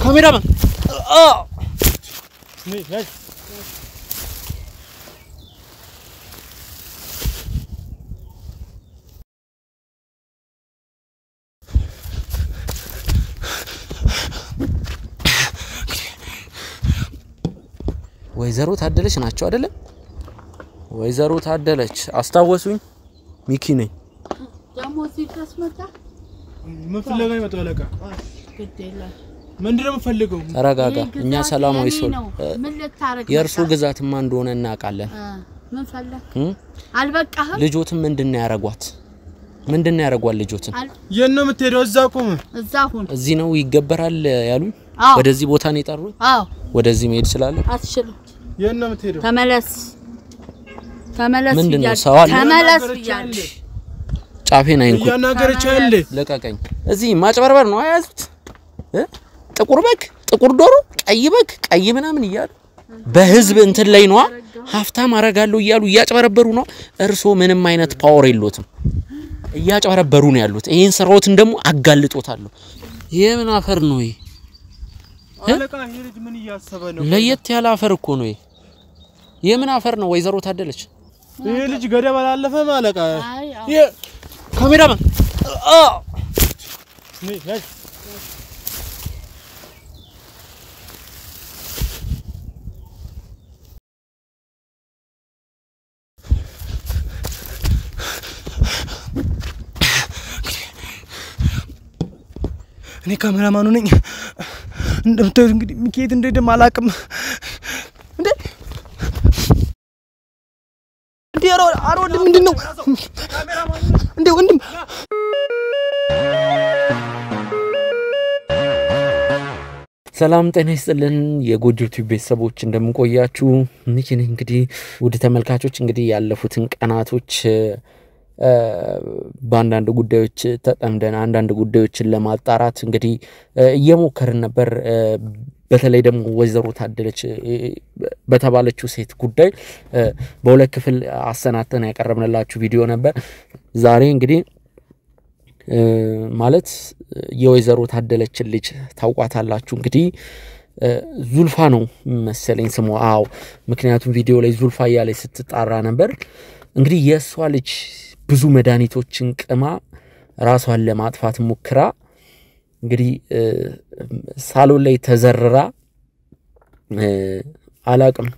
ካሜራማን ነይ ወይዘሮ ታደለች ናቸው አይደለ? ወይዘሮ ታደለች አስታወሱኝ። ሚኪ ነኝ። ደሞ ሲልከስ መጣ ምን ፍለጋ ይመጣው አለቃ? ግዴላ ምንድነው የምፈልገው? ተረጋጋ። እኛ ሰላማዊ ሰው የእርሱ ግዛትማ እንደሆነ እናውቃለን። ምን ፈለክ? አልበቃህ? ልጆትን ምንድነው ያረጓት? ምንድነው ያረጓት ልጆትን? የት ነው የምትሄደው? እዛ ቆም። እዛ ሁን። እዚህ ነው ይገበራል ያሉኝ። ወደዚህ ቦታ ነው የጠሩኝ። አዎ ወደዚህ መሄድ ይችላል። አትችልም። የት ነው የምትሄደው? ተመለስ ምንድነው ሰዋል? ተመለስ ብያለሁ። ጫፌን አይንኩ። ያናገረች አይደል? ለቀቀኝ። እዚህ ማጭበርበር ነው አያዙት። ጥቁር በግ፣ ጥቁር ዶሮ፣ ቀይ በግ፣ ቀይ ምናምን ይያሉ በህዝብ እንትን ላይ ነው ሀፍታም አረጋለሁ ይያሉ እያጭበረበሩ ነው። እርሶ ምንም አይነት ፓወር የለዎትም። እያጭበረበሩ ነው ያሉት። ይሄን ስራዎትን ደግሞ አጋልጦታለሁ። የምን አፈር ነው ይሄ? አለቃ ይሄ ልጅ ምን እያሰበ ነው? ለየት ያለ አፈር እኮ ነው ይሄ። የምን አፈር ነው ወይዘሮ ታደለች? ይሄ ልጅ ገደብ አላለፈም አለቃ። ካሜራማን ነይ እኔ ካሜራማኑ ነኝ። እንደምታዩት እንግዲህ ሚኪት እንደደም አላቅም እንዴ አሮድ ምንድነው እንዴ ወንድም? ሰላም ጤና ይስጥልን የጎጆ ቲዩብ ቤተሰቦች እንደምን ቆያችሁ? ሚኪ ነኝ። እንግዲህ ውድ ተመልካቾች እንግዲህ ያለፉትን ቀናቶች በአንዳንድ ጉዳዮች ተጠምደን አንዳንድ ጉዳዮችን ለማጣራት እንግዲህ እየሞከርን ነበር። በተለይ ደግሞ ወይዘሮ ታደለች በተባለችው ሴት ጉዳይ በሁለት ክፍል አሰናተን ያቀረብንላችሁ ቪዲዮ ነበር። ዛሬ እንግዲህ ማለት የወይዘሮ ታደለችን ልጅ ታውቋታላችሁ። እንግዲህ ዙልፋ ነው መሰለኝ ስሟ። አዎ ምክንያቱም ቪዲዮ ላይ ዙልፋ ያለ ስትጣራ ነበር። እንግዲህ የሷ ልጅ ብዙ መድኃኒቶችን ቅማ ራሷን ለማጥፋት ሙክራ እንግዲህ ሳሎን ላይ ተዘርራ አላቅም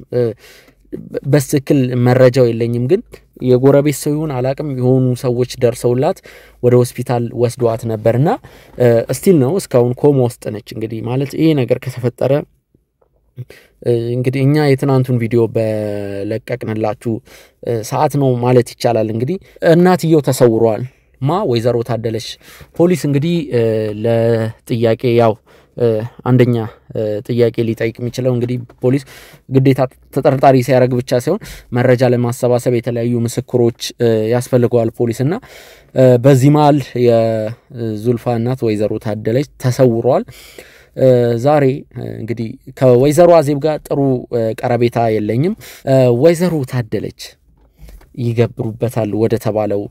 በስክል መረጃው የለኝም፣ ግን የጎረቤት ሰው ይሁን አላቅም የሆኑ ሰዎች ደርሰውላት ወደ ሆስፒታል ወስዷት ነበርና ስቲል ነው እስካሁን ኮማ ውስጥ ነች። እንግዲህ ማለት ይሄ ነገር ከተፈጠረ እንግዲህ እኛ የትናንቱን ቪዲዮ በለቀቅንላችሁ ሰዓት ነው ማለት ይቻላል። እንግዲህ እናትየው ተሰውሯል። ወይዘሮ ታደለች ፖሊስ እንግዲህ ለጥያቄ ያው አንደኛ ጥያቄ ሊጠይቅ የሚችለው እንግዲህ ፖሊስ ግዴታ ተጠርጣሪ ሲያረግ ብቻ ሳይሆን መረጃ ለማሰባሰብ የተለያዩ ምስክሮች ያስፈልገዋል ፖሊስና በዚህ መሃል የዙልፋ እናት ወይዘሮ ታደለች ተሰውሯል። ዛሬ እንግዲህ ከወይዘሮ አዜብ ጋር ጥሩ ቀረቤታ የለኝም። ወይዘሮ ታደለች ይገብሩበታል ወደ ተባለው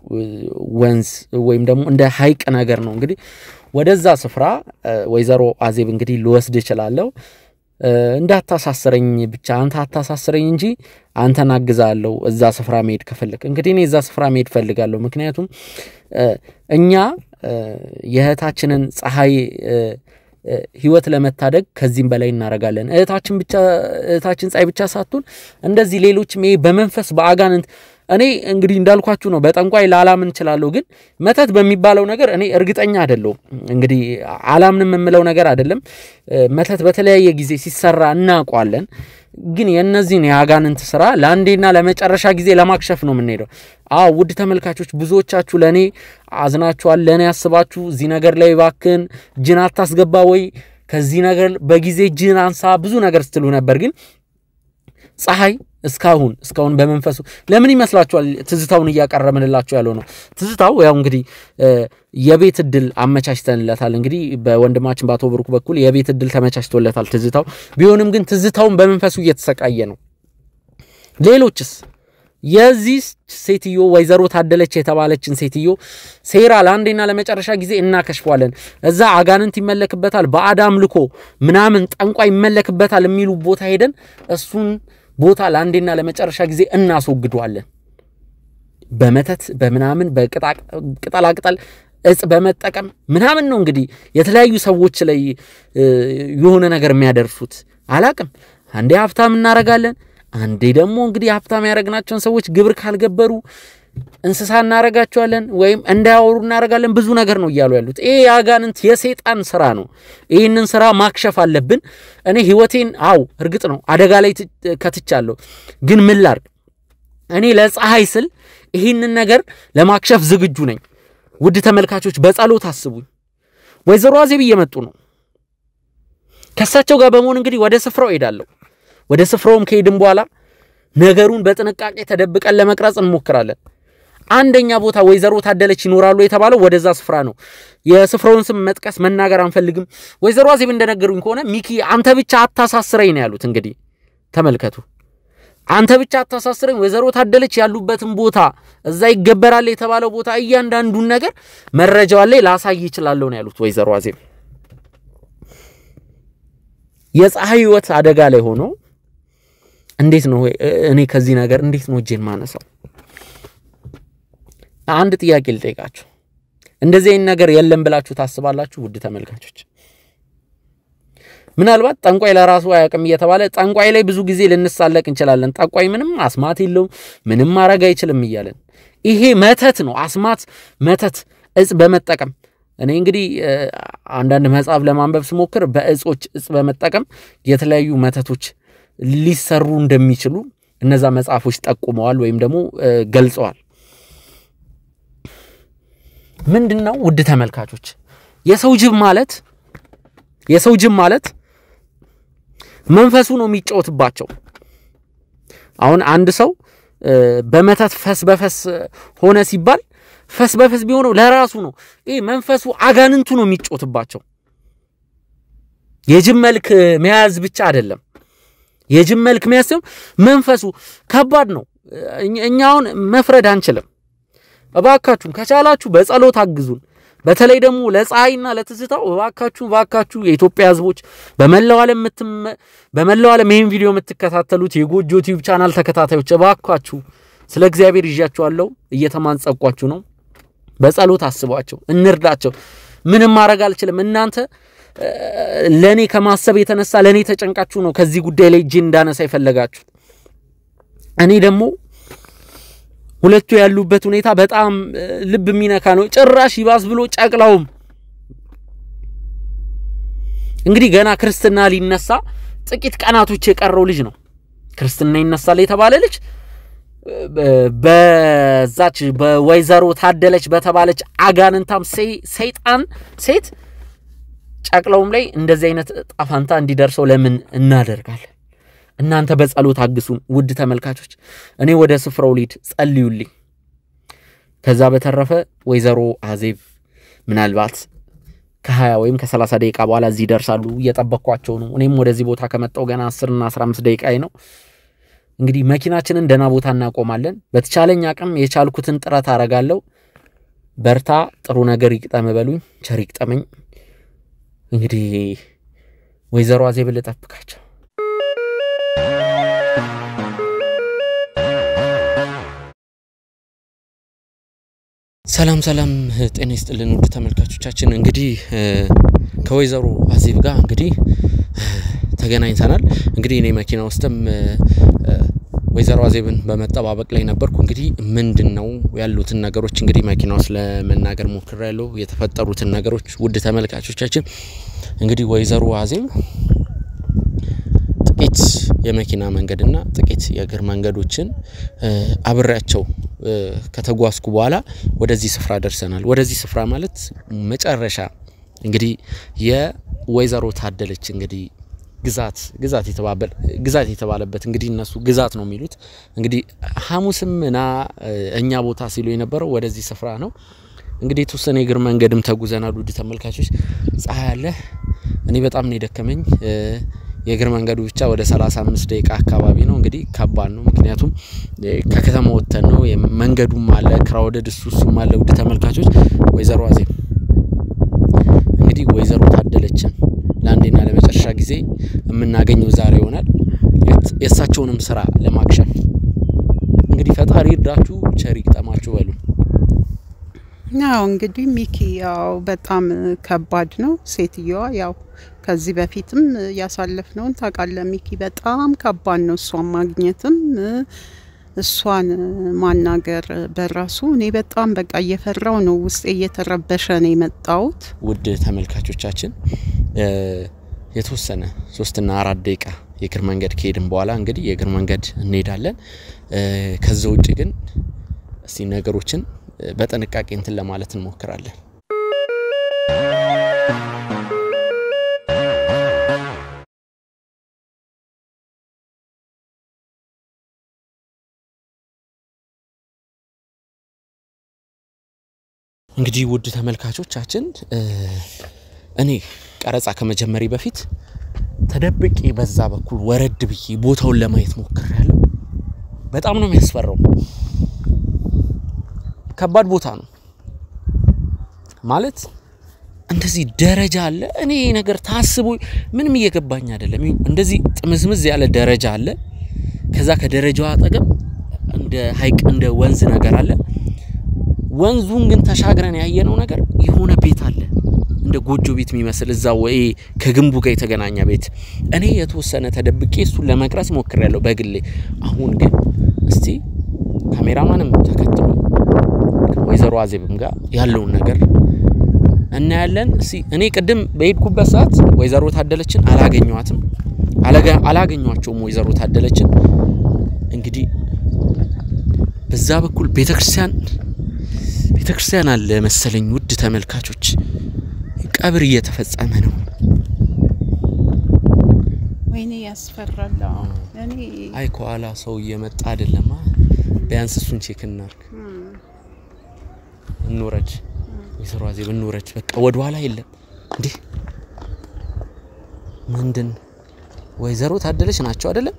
ወንዝ ወይም ደግሞ እንደ ሐይቅ ነገር ነው እንግዲህ ወደዛ ስፍራ ወይዘሮ አዜብ እንግዲህ ልወስድ ይችላልው። እንዳታሳስረኝ ብቻ አንተ አታሳስረኝ እንጂ አንተን አግዛለሁ እዛ ስፍራ መሄድ ከፈለክ። እንግዲህ እኔ እዛ ስፍራ መሄድ ፈልጋለሁ። ምክንያቱም እኛ የእህታችንን ፀሐይ ህይወት ለመታደግ ከዚህም በላይ እናረጋለን። እህታችን ፀሐይ ብቻ ሳትሆን እንደዚህ ሌሎችም በመንፈስ በአጋንንት እኔ እንግዲህ እንዳልኳችሁ ነው በጠንቋይ ላላምን እንችላለን፣ ግን መተት በሚባለው ነገር እኔ እርግጠኛ አይደለሁም። እንግዲህ አላምንም የምለው ነገር አይደለም። መተት በተለያየ ጊዜ ሲሰራ እናውቃለን፣ ግን የነዚህን ያጋንንት ስራ ለአንዴና ለመጨረሻ ጊዜ ለማክሸፍ ነው የምንሄደው። ውድ ተመልካቾች ብዙዎቻችሁ ለኔ አዝናችኋል፣ ለኔ ያስባችሁ እዚህ ነገር ላይ ባክን ጅን አታስገባ ወይ ከዚህ ነገር በጊዜ ጅን አንሳ ብዙ ነገር ስትሉ ነበር። ግን ፀሐይ እስካሁን በመንፈሱ ለምን ይመስላችኋል ትዝታውን እያቀረብንላችሁ ያለው ነው? ትዝታው ያው እንግዲህ የቤት እድል አመቻችተንለታል። እንግዲህ በወንድማችን ባቶ ብሩክ በኩል የቤት እድል ተመቻችቶለታል ትዝታው። ቢሆንም ግን ትዝታውን በመንፈሱ እየተሰቃየ ነው። የዚህ ሴትዮ ወይዘሮ ታደለች የተባለችን ሴትዮ ሴራ ለአንዴና ለመጨረሻ ጊዜ እናከሽፋለን እዛ አጋንንት ይመለክበታል በአዳም ልኮ ምናምን ጠንቋይ ይመለክበታል የሚሉ ቦታ ሄደን እሱን ቦታ ለአንዴና ለመጨረሻ ጊዜ እናስወግዷለን በመተት በመናምን በቅጠላቅጠል እጽ በመጠቀም ምናምን ነው እንግዲህ የተለያዩ ሰዎች ላይ የሆነ ነገር የሚያደርሱት አላቅም አንዴ ሀብታም እናረጋለን አንዴ ደግሞ እንግዲህ ሀብታም ያረግናቸውን ሰዎች ግብር ካልገበሩ እንስሳ እናረጋቸዋለን ወይም እንዳያወሩ እናረጋለን ብዙ ነገር ነው ይያሉ ያሉት ይሄ ያጋንንት የሰይጣን ስራ ነው ይሄንን ስራ ማክሸፍ አለብን እኔ ህይወቴን እርግጥ ነው አደጋ ላይ ከትቻለሁ ግን ምን ላርግ እኔ ለፀሐይ ስል ይሄንን ነገር ለማክሸፍ ዝግጁ ነኝ ውድ ተመልካቾች በጸሎት አስቡኝ ወይዘሮ አዜብ እየመጡ ነው ከሳቸው ጋር በመሆን እንግዲህ ወደ ስፍራው ሄዳለሁ ወደ ስፍራውም ከሄድን በኋላ ነገሩን በጥንቃቄ ተደብቀን ለመቅረጽ እንሞክራለን አንደኛ ቦታ ወይዘሮ ታደለች ይኖራሉ የተባለው ወደዛ ስፍራ ነው የስፍራውን ስም መጥቀስ መናገር አንፈልግም ወይዘሮ አዜብ እንደነገሩኝ ከሆነ ሚኪ አንተ ብቻ አታሳስረኝ ነው ያሉት እንግዲህ ተመልከቱ አንተ ብቻ አታሳስረኝ ወይዘሮ ታደለች ያሉበትን ቦታ እዛ ይገበራል የተባለው ቦታ እያንዳንዱን ነገር መረጃው ላይ ላሳይ ይችላል ነው ያሉት ወይዘሮ አዜብ የፀሐይ ህይወት አደጋ ላይ ሆኖ እንዴት ነው እኔ ከዚህ ነገር እንዴት ነው እጄን ማነሳው አንድ ጥያቄ ልጠይቃችሁ እንደዚህ አይነት ነገር የለም ብላችሁ ታስባላችሁ ውድ ተመልካቾች ምናልባት ጠንቋይ ለራሱ አያቀም እየተባለ ጠንቋይ ላይ ብዙ ጊዜ ልንሳለቅ እንችላለን ጠንቋይ ምንም አስማት የለው ምንም ማረጋ አይችልም ይያለን ይሄ መተት ነው አስማት መተት እጽ በመጠቀም እኔ እንግዲህ አንዳንድ መጽሐፍ ለማንበብ ስሞክር በእጾች እጽ በመጠቀም የተለያዩ መተቶች ሊሰሩ እንደሚችሉ እነዛ መጽሐፎች ጠቁመዋል ወይም ደግሞ ገልጸዋል ምንድነው ውድ ተመልካቾች የሰው ጅብ ማለት መንፈሱ ነው የሚጫወትባቸው አሁን አንድ ሰው በመተት ፈስ በፈስ ሆነ ሲባል ፈስ በፈስ ቢሆነው ለራሱ ነው ይሄ መንፈሱ አጋንንቱ ነው የሚጫወትባቸው የጅብ መልክ መያዝ ብቻ አይደለም የጅብ መልክ መያዝ መንፈሱ ከባድ ነው እኛውን መፍረድ አንችልም እባካችሁ ከቻላችሁ በጸሎት አግዙን በተለይ ደግሞ ለፀሐይና ለትዝታው እባካችሁ የኢትዮጵያ ህዝቦች በመላው ዓለም ይሄን ቪዲዮ የምትከታተሉት የጎጆ ዩቲዩብ ቻናል ተከታታዮች እባካችሁ ስለ እግዚአብሔር ይዣችኋለሁ እየተማንጸቋችሁ ነው በጸሎት አስቧቸው እንርዳቸው ምንም ማረግ አልችልም እናንተ ለኔ ከማሰብ የተነሳ ለኔ ተጨንቃችሁ ነው ከዚህ ጉዳይ ላይ እጄ እንዳነሳ ይፈልጋችሁ እኔ ደግሞ ሁለቱ ያሉበት ሁኔታ በጣም ልብ የሚነካ ነው ጭራሽ ይባስ ብሎ ጫቅላውም እንግዲህ ገና ክርስትና ሊነሳ ጥቂት ቀናቶች የቀረው ልጅ ነው ክርስትና ይነሳል የተባለ ልጅ በዛች በወይዘሮ ታደለች በተባለች አጋንንታም ሰይጣን ሴት ጫቅላውም ላይ እንደዚህ አይነት ጣፋንታ እንዲደርሰው ለምን እናደርጋለን እናንተ በጸሎት አግሱን ውድ ተመልካቾች እኔ ወደ ስፍራው ሊድ ጸልዩልኝ ከዛ በተረፈ ወይዘሮ አዜብ ምናልባት ከ20 ወይም ከ30 ደቂቃ በኋላ እዚህ ደርሳሉ እየጠበቅኳቸው ነው እኔም ወደዚህ ቦታ ከመጣው ገና 10 እና 15 ደቂቃ ነው እንግዲህ መኪናችንን ደና ቦታ እናቆማለን በተቻለኝ አቅም የቻልኩትን ጥረት አረጋለሁ በርታ ጥሩ ነገር ይቅጠም በሉኝ ቸር ይቅጠመኝ እንግዲህ ወይዘሮ አዜብ ልጠብቃቸው ሰላም ጤና ይስጥልን ውድ ተመልካቾቻችን እንግዲህ ከወይዘሮ አዜብ ጋር እንግዲህ ተገናኝተናል እንግዲህ እኔ መኪና ውስጥም ወይዘሮ አዜብን በመጠባበቅ ላይ ነበርኩ እንግዲህ ምንድነው ያሉትን ነገሮች እንግዲህ መኪና ውስጥ ለመናገር ሞክሬያለሁ የተፈጠሩትን ነገሮች ውድ ተመልካቾቻችን እንግዲህ ወይዘሮ አዜብ ጥቂት የመኪና መንገድና ጥቂት የእግር መንገዶችን አብራቸው ከተጓዝኩ በኋላ ወደዚህ ስፍራ ደርሰናል ወደዚህ ስፍራ ማለት መጨረሻ እንግዲህ የወይዘሮ ታደለች እንግዲህ ግዛት የተባለበት እንግዲህ እነሱ ግዛት ነው የሚሉት እንግዲህ ሐሙስምና እኛ ቦታ ሲሉ የነበረው ወደዚህ ስፍራ ነው እንግዲህ ተወሰነ የእግር መንገድም ተጉዘናል ውድ ተመልካቾች ፀሐይ አለ እኔ በጣም ነው የደከመኝ የእግር መንገዱ ብቻ ወደ 35 ደቂቃ አካባቢ ነው እንግዲህ ከባድ ነው ምክንያቱም ከከተማ ወጥተን ነው መንገዱም አለ ክራውድድ እሱም አለ ውድ ተመልካቾች ወይዘሮ አዜብ እንግዲህ ወይዘሮ ታደለችን ለአንዴና ለመጨረሻ ጊዜ የምናገኘው ዛሬ ይሆናል የሳቸውንም ስራ ለማክሸፍ እንግዲህ ፈጣሪ ይርዳችሁ ቸር ይግጠማችሁ በሉ ያው እንግዲህ ሚኪ ያው በጣም ከባድ ነው ሴትየዋ ያው ከዚህ በፊትም ያሳለፍነውን ታውቃለህ ሚኪ በጣም ከባድ ነው እሷን ማግኘትም እሷን ማናገር በራሱ እኔ በጣም በቃ እየፈራው ነው ውስጤ እየተረበሸ ነው የመጣሁት ውድ ተመልካቾቻችን የተወሰነ 3 እና 4 ደቂቃ የእግር መንገድ ከሄድን በኋላ እንግዲህ የእግር መንገድ እንሄዳለን ከዛ ውጪ ግን እስቲ ነገሮችን በጥንቃቄ እንትን ለማለት እንሞክራለን እንግዲህ ውድ ተመልካቾቻችን እኔ ቀረጻ ከመጀመሪ በፊት ተደብቄ በዛ በኩል ወረድ ብዬ ቦታውን ለማየት ሞክሬያለሁ በጣም ነው የሚያስፈራው ከባድ ቦታ ነው ማለት እንደዚህ ደረጃ አለ እኔ ነገር ታስቦ ምንም እየገባኝ አይደለም እንደዚህ ጥምዝምዝ ያለ ደረጃ አለ ከዛ ከደረጃው አጠገብ እንደ ሀይቅ እንደ ወንዝ ነገር አለ ወንዙን ግን ተሻግረን ያየነው ነገር የሆነ ቤት አለ እንደ ጎጆ ቤት የሚመስል እዛው ወይ ከግንቡ ጋር የተገናኘ ቤት እኔ የተወሰነ ተደብቄ እሱን ለመቅረጽ ሞክሬያለሁ በግሌ አሁን ግን እስቲ ካሜራማንም ተከትሎ ወይዘሮ አዜብም ጋር ያለው ነገር እናያለን እስቲ እኔ ቅድም በሄድኩበት ሰዓት ወይዘሮ ታደለችን አላገኘዋቸውም ወይዘሮ ታደለችን እንግዲህ በዛ በኩል ቤተክርስቲያን አለ መሰለኝ ውድ ተመልካቾች ቀብር እየተፈጸመ ነው ወይኔ ያስፈራል እኔ አይ ኮአላ ሰው እየመጣ አይደለም ቢያንስ እሱን ቼክ እናርክ እንውረድ ወይዘሮ አዜብ እንውረድ በቃ ወደ ኋላ የለም እንዴ ምንድን ወይዘሮ ታደለች ናቸው አይደለም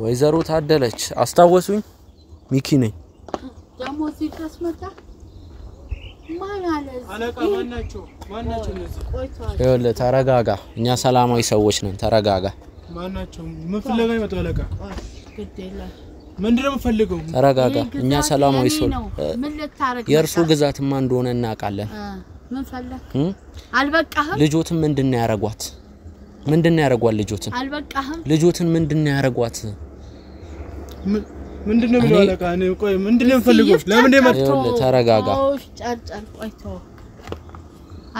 ወይዘሮ ታደለች አስታወሱኝ ሚኪ ነኝ ደሞ ሲድረስ መጣ ማን አለ አለቃ ማናቸው እነዚህ ይወለ ተረጋጋ እኛ ሰላማዊ ሰዎች ነን ተረጋጋ ማናቸው ምን ፍለጋ ይመጣ አለቃ ግዴላ ምንድነው ፈልገው ተረጋጋ እኛ ሰላማዊ ሰው ምን ልታረግ የእርሱ ግዛትማ እንደሆነ እናውቃለን ምን ፈለክ አልበቃህም ልጆትን ምንድነው ያረጓት ልጆትን አልበቃህም ልጆትን ምንድነው ያረጓት ምንድነው ብለው አለቃ እኔ ቆይ ምንድነው ፈልገው ለምን እንደመጣ ተረጋጋ ጫጫል ቆይቶ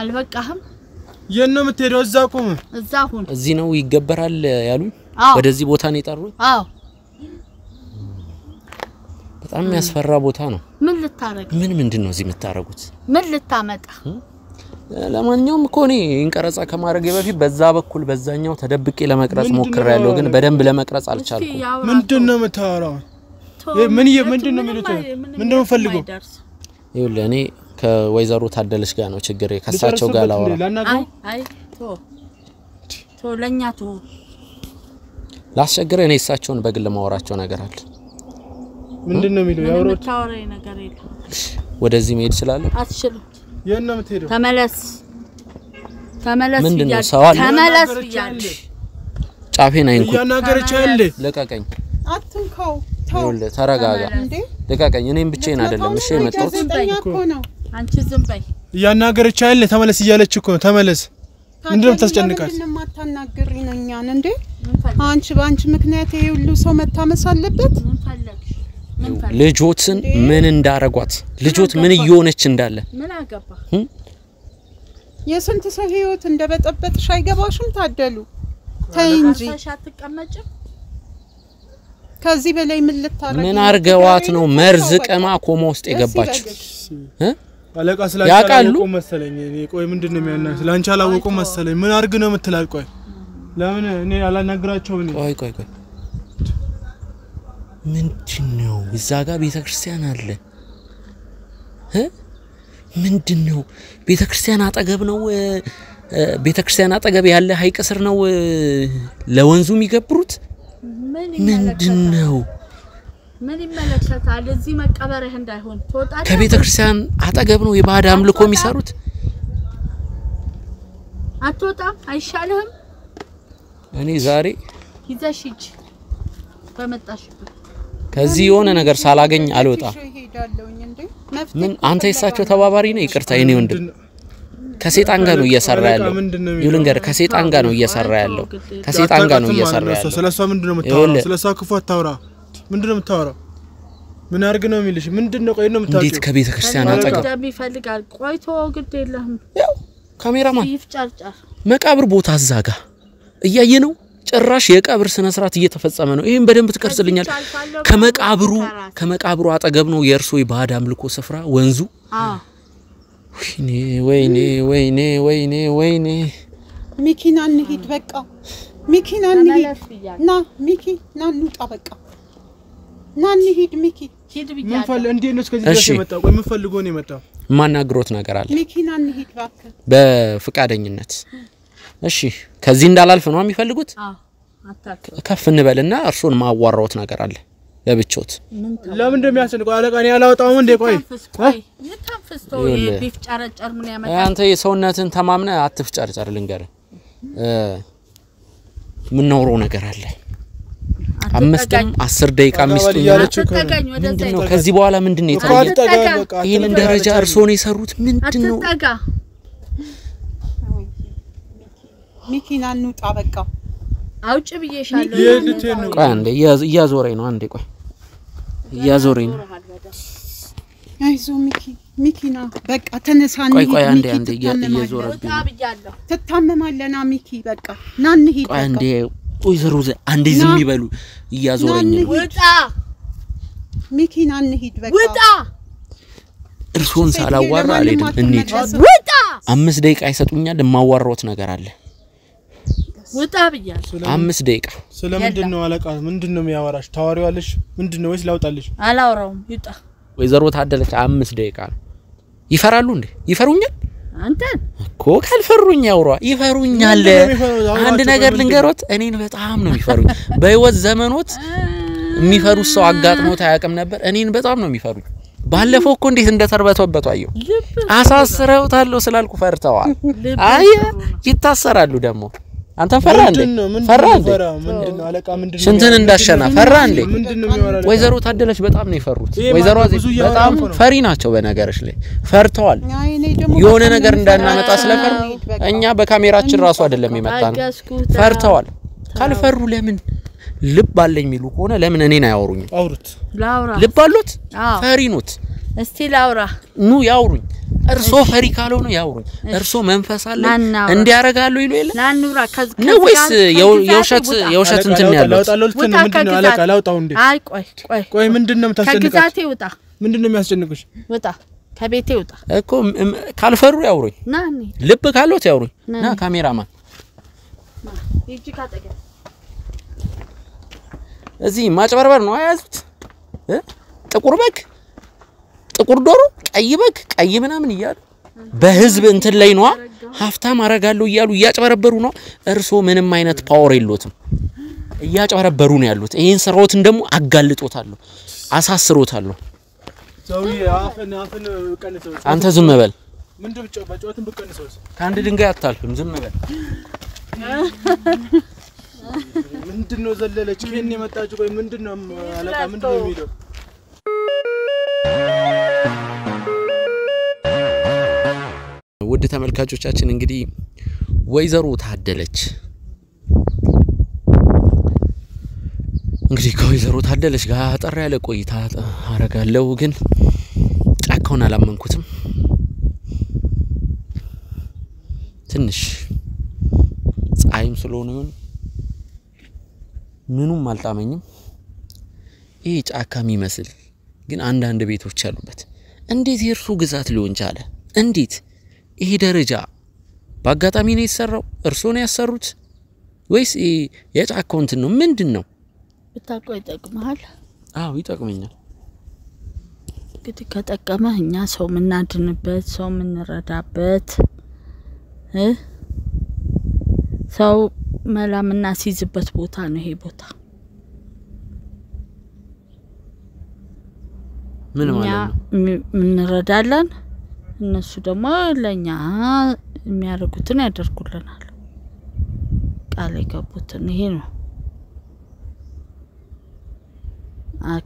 አልበቃህም የነው የምትሄደው እዛ ቆም እዛ ሁን እዚህ ነው ይገበራል ያሉኝ ወደዚህ ቦታ ነው የጠሩኝ አዎ በጣም የሚያስፈራ ቦታ ነው ምን ልታረግ ምንድነው እዚህ የምታረጉት ምን ልታመጣ ለማንኛውም እኮ እኔ እንቀረጻ ከማድረግ በፊት በዛ በኩል በዛኛው ተደብቄ ለመቅረጽ ሞክሬያለሁ ግን በደንብ ለመቅረጽ አልቻልኩም ምንድነው የምታወራው ምንድነው የሚሉት ምንድነው ፈልገው ይኸውልህ እኔ ከወይዘሮ ታደለች ጋር ነው ችግሬ ከሳቸው ጋር ላወራ አይ ቶ ለኛ ቶ ላስቸግረህ እኔ እሳቸውን በግል ማወራቸው ነገር አለ ምንድነው የሚለው ያወሩት ታወራይ ነገር የለም ወደዚህ መሄድ ይችላል አትችልም የነው የምትሄደው ተመለስ ምንድነው ሰዋል ተመለስ ይያል ጫፌን አይንኩ ያናገረች አይደል ለቀቀኝ አትንካው ይኸውልህ ተረጋጋ ለቀቀኝ እኔም ብቻዬን አይደለም እሺ የመጣሁት አንቺ ዝም በይ ያናገረች አይደል ተመለስ እያለች እኮ ተመለስ ምንድነው ታስጨንቃት ምንድነው ማታናገሪ ነው እኛን እንዴ አንቺ ባንቺ ምክንያት ይሄ ሁሉ ሰው መታመስ አለበት ምን ፈለግሽ ልጆትን ምን እንዳረጓት ልጆት ምን እየሆነች እንዳለ ምን አገባ የስንት ሰው ህይወት እንደበጠበጥሽ አይገባሽም ታደሉ ተይ እንጂ አትቀመጭም ከዚህ በላይ ምን ልታረግ ምን አርገዋት ነው መርዝ ቀማ ኮማ ውስጥ የገባችው አለቃ ስላንቻላወቁ መሰለኝ እኔ ቆይ ምንድነው የሚያናግረው ስላንቻላወቁ መሰለኝ ምን አርግ ነው የምትላል ቆይ ለምን እኔ አላናግራቸው እኔ ቆይ ምንድነው እዛ ጋር ቤተክርስቲያን አለ ምንድነው ቤተክርስቲያን አጠገብ ነው ቤተክርስቲያን አጠገብ ያለ ሐይቅ ስር ነው ለወንዙ የሚገብሩት ምንድነው ምን ይመለከታል እዚህ መቀበርህ እንዳይሆን ተወጣጣ ከቤተክርስቲያን አጠገብ ነው የባዕድ አምልኮ የሚሰሩት አትወጣም አይሻልህም እኔ ዛሬ ይዘሽጅ በመጣሽበት ከዚህ የሆነ ነገር ሳላገኝ አልወጣም ምን አንተ የሳቸው ተባባሪ ነህ ይቅርታ የኔ ወንድም ከሰይጣን ጋር ነው እየሰራ ያለው ይልንገር ከሰይጣን ጋር ነው እየሰራ ያለው ከሰይጣን ጋር ነው እየሰራ ያለው ስለሷ ምንድነው የምታወራው ስለሷ ክፉ አታውራ ምንድነው የምታወራው ምን አርግ ነው የሚልሽ ምንድነው ቆይ ነው የምታውቂው እንዴት ከቤተክርስቲያን አጠገብ ደም ይፈልጋል ቆይቶ ግድ የለህም ያው ካሜራማን ይፍጫርጫር መቃብር ቦታ አዛጋ እያየ ነው ጭራሽ የቀብር ስነ ስርዓት እየተፈጸመ ነው ይሄን በደንብ ትቀርጽልኛል ከመቃብሩ አጠገብ ነው የእርሶ የባዕድ አምልኮ ስፍራ ወንዙ ወይኔ ሚኪና እንሂድ በቃ ሚኪና እንሂድ ና ሚኪ ና እንውጣ በቃ ና እንሂድ ሚኪ ሂድ ምን ብያለሁ ፈል እንዴ ነው እስከዚህ ድረስ የመጣው ቆይ ምን ፈልጎ ነው የመጣው ማናግሮት ነገር አለ ሚኪና እንሂድ እባክህ በፍቃደኝነት እሺ ከዚህ እንዳላልፍ ነው የሚፈልጉት አታክ ከፍ እንበልና እርሶን ማዋራውት ነገር አለ ለብቻውት ለምን እንደሚያስጨንቀው አለቃ እኔ አላወጣውም እንዴ ቆይ ይተንፍስቶ ቢፍጫረጨር ምን ያመጣ አንተ የሰውነትን ተማምነ አትፍጫርጨር ልንገር ምን ነው ነገር አለ 5-10 ደቂቃ ሚስቱ ምንድነው ከዚህ በኋላ ምንድነው የተለየ ይሄን ደረጃ እርሶን የሰሩት ምንድነው ሚኪና እንውጣ በቃ አውጭ ብዬሻለሁ ቆይ አንዴ እያዞረኝ ነው አንዴ ቆይ እያዞረኝ ነው አይዞ ሚኪና በቃ ተነሳን ቆይ አንዴ እያዞረብኝ ብያለሁ ተታመማለና ሚኪ በቃ ና እንሂድ ቆይ አንዴ ወይዘሮ አንዴ ዝም ይበሉ እያዞረኝ ነው ውጣ ሚኪና እንሂድ በቃ ውጣ እርሶን ሳላዋራ አልሄድም እንሂድ ውጣ 5 ደቂቃ ይሰጡኛል የማዋራውት ነገር አለ ውጣ ብያለሁ 5 ደቂቃ ስለምንድነው አለቃ ምንድነው የሚያወራሽ ታዋሪዋለሽ ምንድነው ወይስ ላውጣልሽ አላወራውም ይውጣ ወይዘሮ ታደለች 5 ደቂቃ ይፈራሉ እንዴ ይፈሩኛል አንተን እኮ ካልፈሩኝ ያውራ ይፈሩኛል አንድ ነገር ልንገሮት እኔን በጣም ነው የሚፈሩኝ በህይወት ዘመኖት የሚፈሩት ሰው አጋጥሞት አያውቅም ነበር እኔን በጣም ነው የሚፈሩኝ ባለፈው እኮ እንዴት እንደተርበተበቱ አየሁ አሳስረውታል ስላልኩ ፈርተዋል አይ ይታሰራሉ ደግሞ አንተ ፈራ እንዴ ምንድነው አለቃ ምንድነው ሽንትን እንዳሸና ፈራ እንዴ ምንድነው የሚያወራው ወይዘሮ ታደለች በጣም ነው ይፈሩት ወይዘሮ በጣም ፈሪ ናቸው በነገርሽ ላይ ፈርተዋል የሆነ ነገር እንዳናመጣ ስለፈሩ እኛ በካሜራችን ራሱ አይደለም ይመጣን ፈርተዋል ካልፈሩ ለምን ልብ አለኝ ሚሉ ከሆነ ለምን እኔን አያወሩኝ አውሩት ላውራ ልብ አሉት ፈሪ ኖት እስቲ ላውራ ኑ ያውሩኝ እርሶ ፈሪ ካልሆነ ያውሩኝ እርሶ መንፈስ አለ እንዲያረጋሉ ይሉ የለ ላኑራ ነው ወይስ የውሸት እንትን ያለው ምንድነው አለቃ ላውጣው እንዴ አይ ቆይ ምንድነው የምታስጨንቀው ከግዛቴ ውጣ ምንድነው የሚያስጨንቅሽ ውጣ ከቤቴ ውጣ እኮ ካልፈሩ ያውሩኝ ና ልብ ካሎት ያውሩኝ ና ካሜራማን ይጂ ካጠገ እዚህ ማጭበርበር ነው አያዙት ጥቁር በግ ጥቁር ዶሮ ቀይ በግ ቀይ ምናምን ይያሉ በህዝብ እንትን ላይ ነው ሀፍታም አረጋለሁ ይያሉ ያጭበረበሩ ነው እርሶ ምንም አይነት ፓወር የለዎትም ያጭበረበሩ ነው ያሉት ይሄን ስራዎትን ደግሞ አጋልጦታለሁ አሳስሮታለሁ ሰውዬ አፈን ቀንሰው አንተ ዝም በል ምንድነው በጨዋታን በቀንሰው ካንድ ድንጋይ አታልፍም ዝም በል ምንድነው ዘለለች ከኔ የመጣች ቆይ ምንድነው አለቃ ምንድነው የሚለው ውድ ተመልካቾቻችን እንግዲህ ወይዘሮ ታደለች እንግዲህ ከወይዘሮ ታደለች ጋር አጠር ያለ ቆይታ አረጋለሁ ግን ጫካውን አላመንኩትም ትንሽ ፀሐይም ስለሆነ ምኑም አልጣመኝም ይሄ ጫካ የሚመስል ግን አንዳንድ ቤቶች አሉበት እንዴት የእርሱ ግዛት ሊሆን ቻለ? እንዴት ይሄ ደረጃ በአጋጣሚ ነው የተሰራው? እርሶ ነው ያሰሩት ወይስ የጫካው እንትን ነው? ምንድነው? ብታውቀው ይጠቅምሃል? አዎ ይጠቅመኛል። እንግዲህ ከጠቀመህ እኛ ሰው ምናድንበት ሰው ምንረዳበት ሰው መላምና ሲዝበት ቦታ ነው ይሄ ቦታ። ምን ማለት ነው? ምንረዳለን እነሱ ደግሞ ለኛ የሚያደርጉትን ያደርጉልናል። ቃል የገቡትን ይሄ ነው።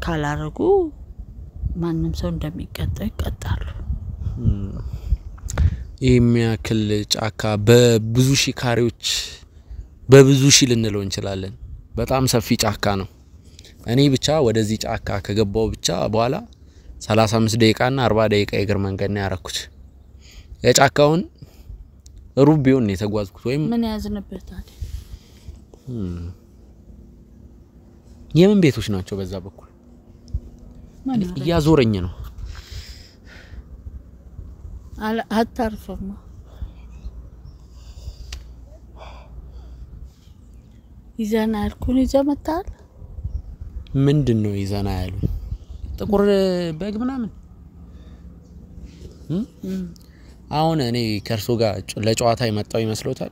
ካላረጉ ማንንም ሰው እንደሚቀጣ ይቀጣሉ። የሚያክል ጫካ በብዙ ሺህ ካሬዎች በብዙ ሺህ ልንለው እንችላለን። በጣም ሰፊ ጫካ ነው። እኔ ብቻ ወደዚህ ጫካ ከገባው ብቻ በኋላ 35 ደቂቃና 40 ደቂቃ የእግር መንገድ ነው ያረኩት። የጫካውን ሩብ ቢሆን የተጓዝኩት ወይም ምን ያዝንበት አይደል? የምን ቤቶች ናቸው በዛ በኩል? ያዞረኝ ነው። አታርፈማ ይዘና አልኩን ይዘመታል። ምንድነው ይዘና ያሉ? ጥቁር በግ ምናምን አሁን እኔ ከርሶ ጋር ለጨዋታ የመጣው ይመስሎታል?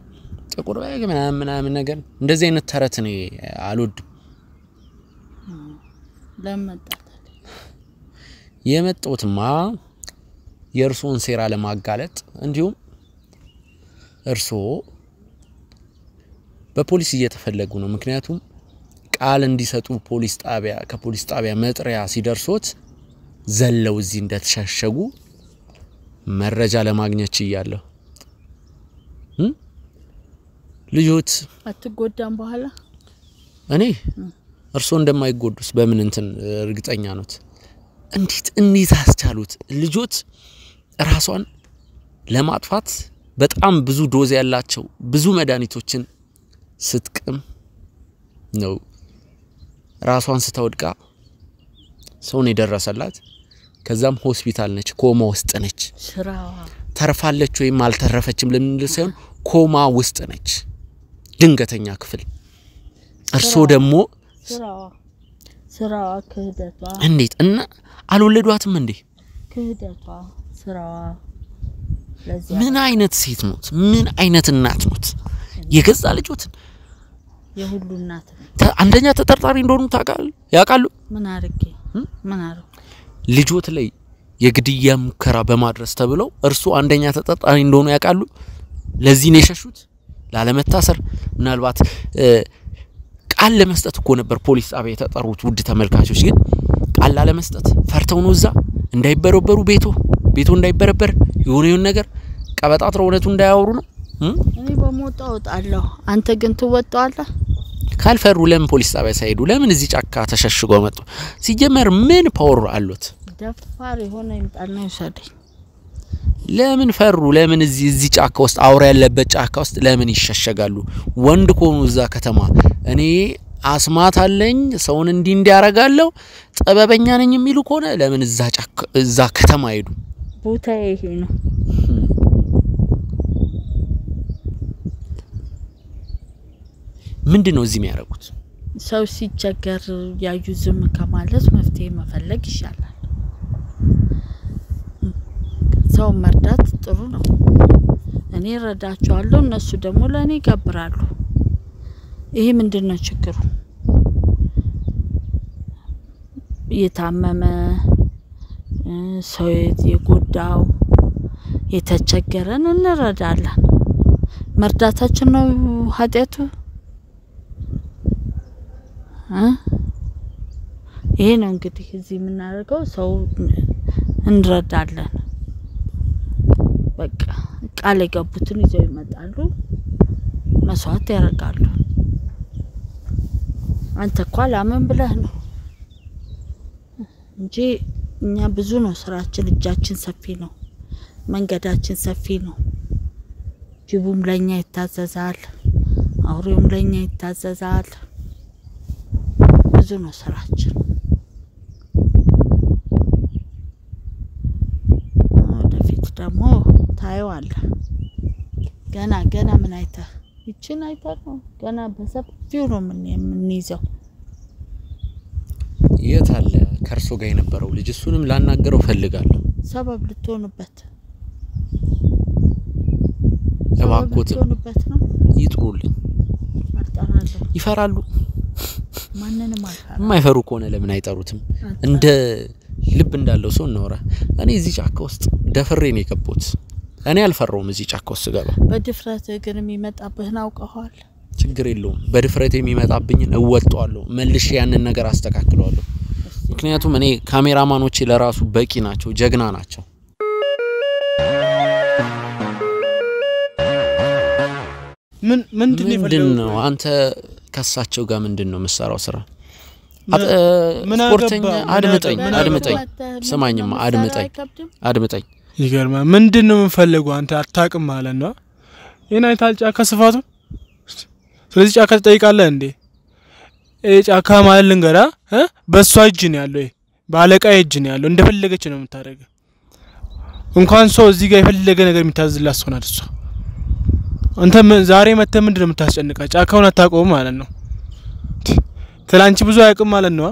ጥቁር በግ ምናምን ነገር እንደዚህ አይነት ተረት ነው አልወድም። ለመጣጣ የመጣውትማ የእርሶን ሴራ ለማጋለጥ እንዲሁም እርሶ በፖሊስ እየተፈለጉ ነው። ምክንያቱም ቃል እንዲሰጡ ከፖሊስ ጣቢያ መጥሪያ ሲደርሶት ዘለው እዚህ እንደተሻሸጉ መረጃ ለማግኘት ይያለሁ። ልጆት አትጎዳም በኋላ እኔ እርሶ እንደማይጎዱስ በምን እንትን እርግጠኛ ነዎት? እንዴት አስቻሉት? ልጆት ራሷን ለማጥፋት በጣም ብዙ ዶዝ ያላቸው ብዙ መድኃኒቶችን ስትቅም ነው ራሷን ስታወድቃ ሰውን የደረሰላት። ከዛም ሆስፒታል ነች፣ ኮማ ውስጥ ነች። ስራዋ ተርፋለች ወይም አልተረፈችም ልንል ሳይሆን ኮማ ውስጥ ነች፣ ድንገተኛ ክፍል። እርሶ ደግሞ ስራዋ ክህደቷ እንዴት እና አልወለዷትም እንዴ? ክህደቷ ስራዋ ለዚህ ምን አይነት ሴት ኖት? ምን አይነት እናት ኖት? የገዛ ልጆት የሁሉ እናት አንደኛ ተጠርጣሪ እንደሆኑ ያውቃሉ? ምን አርጌ ልጆት ላይ የግድያ ሙከራ በማድረስ ተብለው እርሱ አንደኛ ተጠርጣሪ እንደሆኑ ያውቃሉ? ለዚህ ነው የሸሹት ላለመታሰር። ምናልባት ቃል ለመስጠት እኮ ነበር ፖሊስ ጣቢያ የተጠሩት። ውድ ተመልካቾች ግን ቃል ላለመስጠት ፈርተው ነው እዛ እንዳይበረበሩ ቤቱ እንዳይበረበር የሆነ ነገር ቀበጣጥረው እውነቱ እንዳያወሩ ነው። እኔ በሞጣው ወጣለሁ፣ አንተ ግን ትወጣለህ። ካልፈሩ ለምን ፖሊስ ጣቢያ ሳይሄዱ ለምን እዚህ ጫካ ተሸሽገው መጡ? ሲጀመር ምን ፓወር አሉት? ደፋር የሆነ ይምጣና ይሰደኝ። ለምን ፈሩ? ለምን እዚህ ጫካ ውስጥ አውራ ያለበት ጫካ ውስጥ ለምን ይሸሸጋሉ? ወንድ ኮኑ እዛ ከተማ እኔ አስማት አለኝ ሰውን እንዲያረጋለው ጥበበኛ ነኝ የሚሉ ከሆነ ለምን እዛ ከተማ ሄዱ? ቦታ ይሄ ነው። ምንድነው እዚህ የሚያረጉት? ሰው ሲቸገር ያዩ ዝም ከማለት መፍትሄ መፈለግ ይሻላል። ሰው መርዳት ጥሩ ነው። እኔ ረዳቸዋለሁ፣ እነሱ ደግሞ ለኔ ይገብራሉ። ይሄ ምንድነው ችግሩ? የታመመ ሰው የጎዳው የተቸገረን እንረዳለን። መርዳታችን ነው ኃጢያቱ? ይሄ ነው እንግዲህ እዚህ የምናደርገው። ሰው እንረዳለን። በቃ ቃል የገቡትን ይዘው ይመጣሉ፣ መስዋዕት ያደርጋሉ። አንተ እኮ አላምን ብለህ ነው እንጂ እኛ ብዙ ነው ስራችን። እጃችን ሰፊ ነው፣ መንገዳችን ሰፊ ነው። ጅቡም ለኛ ይታዘዛል፣ አውሬውም ለኛ ይታዘዛል። ብዙ ነው ስራችን። ታየዋለህ ገና ምን አይተህ ይችን አይተህ ነው ገና በሰፊው ነው የምንይዘው የት አለ ከርሶ ጋር የነበረው ልጅ እሱንም ላናገረው ፈልጋለሁ ሰበብ ልትሆንበት እባክዎት ነው ይጥሩልኝ አጣራለሁ ይፈራሉ ማንንም አልፈራ የማይፈሩ ከሆነ ለምን አይጠሩትም እንደ ልብ እንዳለው ሰው እናወራ እኔ እዚህ ጫካ ውስጥ ደፍሬ ነው የገባሁት እኔ አልፈራውም እዚህ ጫካ ውስጥ ገባ በድፍረት ግን የሚመጣብህን አውቀዋል ችግር የለውም በድፍረት የሚመጣብኝን እወጣዋለሁ መልሼ ያንን ነገር አስተካክለዋለሁ ምክንያቱም እኔ ካሜራማኖቼ ለራሱ በቂ ናቸው ጀግና ናቸው ምንድነው አንተ ከሳቸው ጋር ምንድነው መስራው ስራ ስፖርተኛ አድምጠኝ ሰማኝማ አድምጠኝ ይገርማ ምንድነው የምፈልገው አንተ አታውቅም ማለት ነው የና ጫካ ስፋቱ ስለዚህ ጫካ ትጠይቃለህ እንዴ ጫካ ማለት ልንገራ በሷ እጅ ነው ያለው ባለቃ እጅ ነው ያለው እንደፈለገች ነው የምታደርገው እንኳን ሰው እዚህ ጋር የፈለገ ነገር የሚታዝላት ሰው ናት እሷ አንተ ዛሬ መተህ ምንድነው የምታስጨንቃ ጫካውን አታውቀውም ማለት ነው ትላንቺ ብዙ አያውቅም ማለት ነው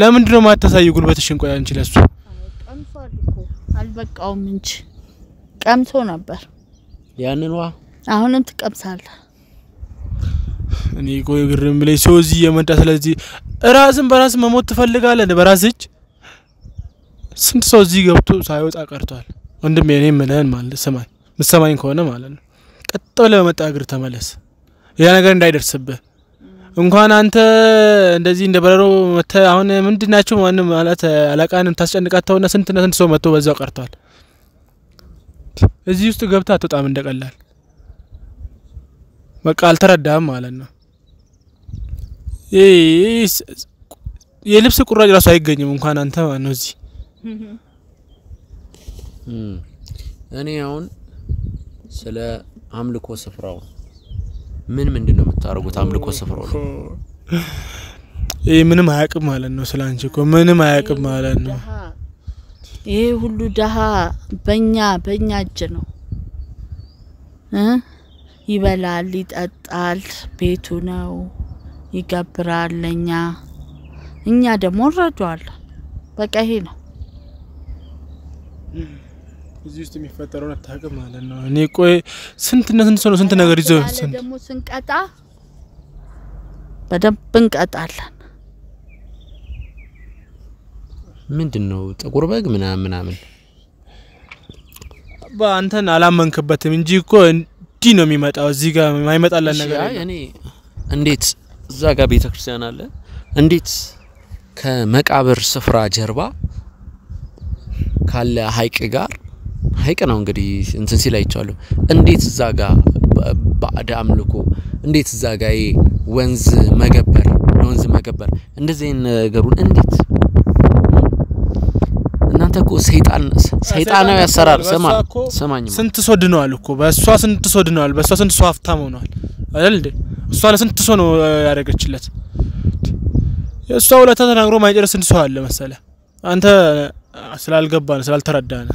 ለምንድነው ማታሳዩ ጉልበትሽን ቆይ አንቺ ለሱ ቀምሷል እኮ አልበቃውም እንጂ ቀምሶ ነበር ያንን አሁንም ትቀምሳለህ እኔ ቆይ ግርም ብለኝ ሰው እዚህ የመጣ ስለዚህ ራስን በራስ መሞት ትፈልጋለህ በራስህ ስንት ሰው እዚህ ገብቶ ሳይወጣ ቀርቷል ወንድሜ እኔ ምንህን ማለት ሰማኝ ከሆነ ማለት ነው ቀጥቶ ለመጣ እግር ተመለስ ያ ነገር እንዳይደርስብህ እንኳን አንተ እንደዚህ እንደበረሮ መተ አሁን ምንድናችሁ ማለት አለቃንም ታስጨንቃታውና ስንት ሰው መጥቶ በዛው ቀርቷል እዚህ ውስጥ ገብታ አትወጣም እንደቀላል በቃ አልተረዳም ማለት ነው የልብስ ቁራጭ ራሱ አይገኝም እንኳን አንተ ማለት ነው እዚህ እኔ አሁን ስለ አምልኮ ስፍራው ምንድነው የምታረጉት አምልኮ ስፍራው ምንም አያውቅም ማለት ነው ስላንቺ እኮ ምንም አያውቅም ማለት ነው ይሄ ሁሉ ደሃ በእኛ እጅ ነው ይበላል ይጠጣል ቤቱ ነው ይገብራል እኛ ደግሞ ረዷል በቃ ይሄ ነው እዚህ ውስጥ የሚፈጠረው አታውቅም ማለት ነው እኔ ቆይ ስንት ነገር ይዘው ደግሞ ስንቀጣ በደንብ እንቀጣለን ምንድነው ጥቁር በግ ምናምን በአንተን አላመንክበትም እንጂ እኮ እንዲህ ነው የሚመጣው እዚህ ጋር የማይመጣለን ነገር እኔ እንዴት እዛ ጋር ቤተክርስቲያን አለ እንዴት ከመቃብር ስፍራ ጀርባ ካለ ሐይቅ ጋር ሐይቅ ነው እንግዲህ እንትን ሲል አይቻለሁ እንዴት እዛ ጋር ባዕድ አምልኮ እንዴት እዛ ጋር ወንዝ መገበር እንደዚህ ነገሩን እንዴት እናንተ እኮ ሰይጣናዊ ያሰራር ሰማኝ ስንት ሰው ድነዋል እኮ በእሷ ስንት ሰው ድነዋል በእሷ ስንት ሰው ሀብታም ሆነዋል አይደል እንዴ እሷ ለስንት ሰው ነው ያደረገችለት የእሷ ውለታ ተናግሮ ማይጨርስ ስንት ሰው አለ መሰለህ አንተ ስላልገባን ስላልተረዳን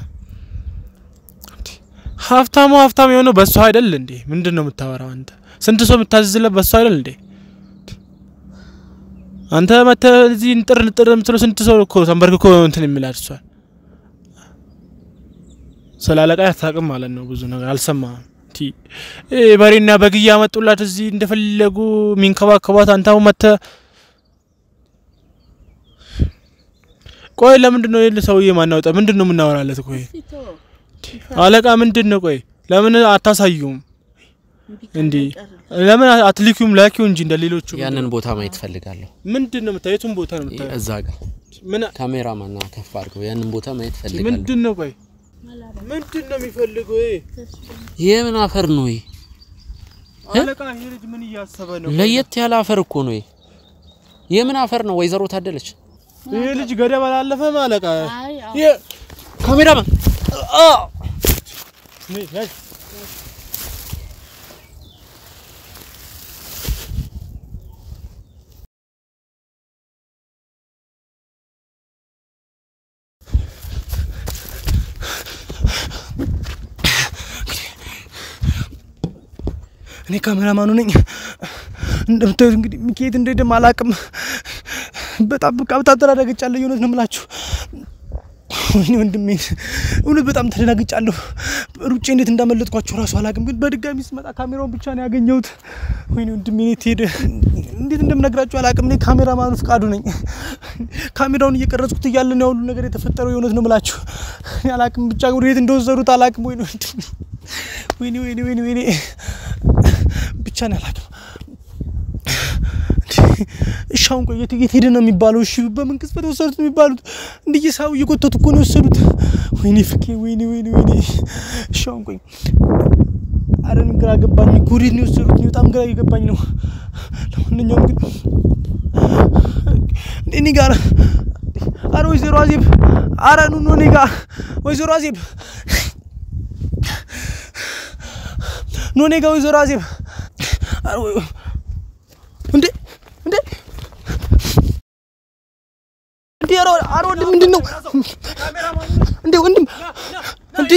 ሀብታም የሆነው በእሷ አይደል እንዴ ምንድነው የምታወራው አንተ ስንት ሰው የምታዝዝለት በእሷ አይደል እንዴ አንተ መተ እዚህ እንጥር የምትለው ስንት ሰው እኮ ተንበርክኮ እንትን የሚላል እሷ ስላለቃ ያታቅም ማለት ነው ብዙ ነገር አልሰማም በሬና በግያ መጡላት እዚህ እንደፈለጉ ሚንከባከባት አንተው መተ ቆይ ለምንድነው ሰውዬ ማናወጣ ምንድነው የምናወራለት ቆይ አለቃ ምንድነው ቆይ ለምን አታሳዩም እንዴ ለምን አትልኩም ላኪው እንጂ እንደሌሎቹ ያንን ቦታ ማየት ፈልጋለሁ ምንድነው የምታዩቱን ቦታ ነው የምታዩት እዛ ጋር ምን ካሜራማን ከፍ አድርገው ያንን ቦታ ማየት ፈልጋለሁ ምንድነው ቆይ ምንድነው የሚፈልገው የምን አፈር ነው አለቃ ይሄ ልጅ ምን ያሰበ ነው ለየት ያለ አፈር እኮ ነው የምን አፈር ነው ወይዘሮ ታደለች ይሄ ልጅ ገደብ አላለፈ ማለቃ ካሜራማን እኔ ካሜራማኑ ነኝ እንደምታዩት እንግዲህ ሚኬት እንደደም አላቅም በጣም ተደናግጫለሁ የሆነ ነው የምላችሁ ወይኔ ወንድሜ እውነት በጣም ተደናግጫለሁ ሩጬ እንዴት እንዳመለጥኳቸው ራሱ አላቅም ግን በድጋሚ ስመጣ ካሜራውን ብቻ ነው ያገኘሁት ወይኔ ወንድሜ ሄደ እንዴት እንደምነግራችሁ አላቅም እኔ ካሜራማኑ ፍቃዱ ነኝ ካሜራውን እየቀረጽኩት እያለ ነው ሁሉ ነገር የተፈጠረው የሆነ ነው የምላችሁ እኔ አላቅም ብቻ ወዴት እንደወሰዱት አላቅም ወይኔ ብቻ ነው አላቅም ሻውን ቆይ የት ሄደ ነው የሚባለው እሺ በምን ቅጽበት ወሰዱት የሚባሉት እንደየሳው እየቆጠቱ እኮ ነው ወሰዱት ወይኔ ፍቄ ወይኔ ሻውን ቆይ አረን ግራ ገባኝ ጉሪት ነው ወሰዱት በጣም ግራ እየገባኝ ነው ለማንኛውም ግን እኔ ጋር አረ ወይዘሮ አዜብ አረ ኑ እኔ ጋር ወይዘሮ አዜብ ኑ እኔ ጋር ወይዘሮ አዜብ እንዴ አሮ ምንድነው እንዴ ወንድም እንዴ